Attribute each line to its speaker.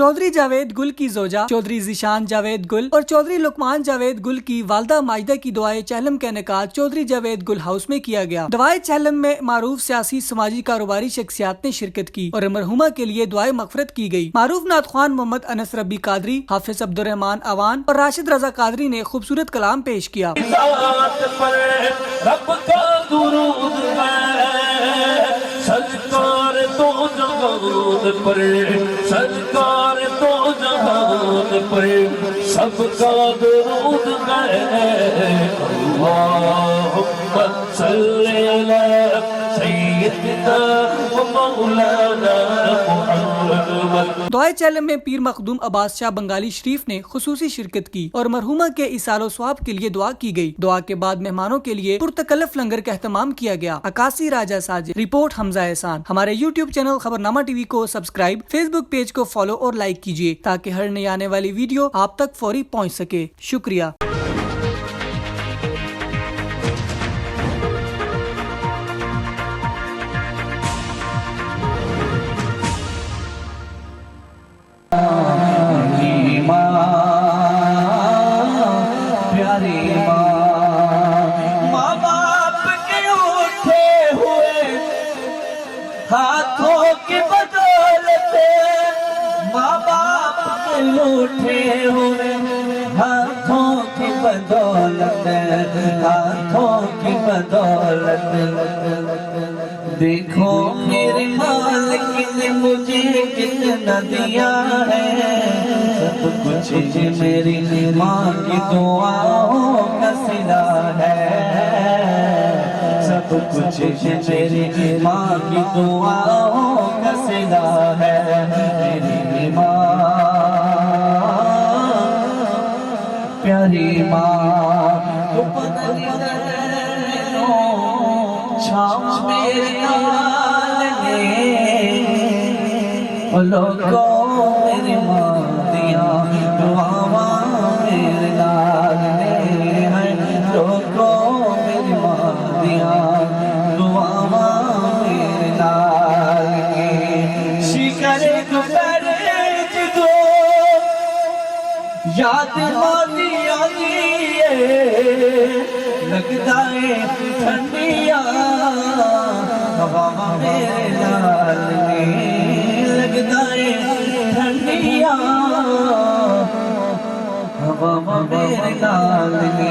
Speaker 1: चौधरी जावेद गुल की जोजा चौधरी जिशान जावेद गुल और चौधरी लुकमान जावेद गुल की वालदा माजिदा की दुआए चहलम का इनेकाद चौधरी जावेद गुल हाउस में किया गया। दुआए चहलम में मारूफ सियासी समाजी कारोबारी शख्सियात ने शिरकत की और मरहुमा के लिए दुआए मगफरत की गई। मारूफ नातख्वान मोहम्मद अनस रब्बी कादरी, हाफिज अब्दुर्रहमान अवान और राशिद रजा कादरी ने खूबसूरत कलाम पेश किया।
Speaker 2: सरकार तो जहान पर सबका दुरूद है। अल्लाहुम्मा सल्ली अला सय्यिदना व मौलाना मुहम्मद।
Speaker 1: दुआए चहलम में पीर मखदूम अब्बास शाह बंगाली शरीफ ने खुसूसी शिरकत की और मरहुमा के इसालो स्वाब के लिए दुआ की गई। दुआ के बाद मेहमानों के लिए पुरतकल्लफ लंगर का एहतमाम किया गया। अकासी राजा साजिद, रिपोर्ट हमजा एहसान। हमारे YouTube चैनल खबरनामा टीवी को सब्सक्राइब, फेसबुक पेज को फॉलो और लाइक कीजिए ताकि हर नई आने वाली वीडियो आप तक फौरी पहुंच सके। शुक्रिया।
Speaker 2: माँ बाप के उठे हुए हाथों की बदौलत, माँ बाप के उठे हुए हाथों की बदौलत, हाथों की बदौलत। देखो मेरे मालिक ने मुझे कितना दिया है, सब कुछ मेरी माँ की दुआओं का सिला है। सब कुछ मेरी माँ की दुआओं का सिला है। मेरी माँ प्यारी माँ तो छाँव मेरे लाल ने लोगों मेरी माँ दिया दुआवा मेरे लाल ने, लोगों मेरी माँ दिया दुआवा मेरे लाल ने। शिकरे गुफरेज दो याद मानी लगता है ठंडिया हवा मेरे लाल ने, लगता है ठंडिया हवा मेरे लाल ने।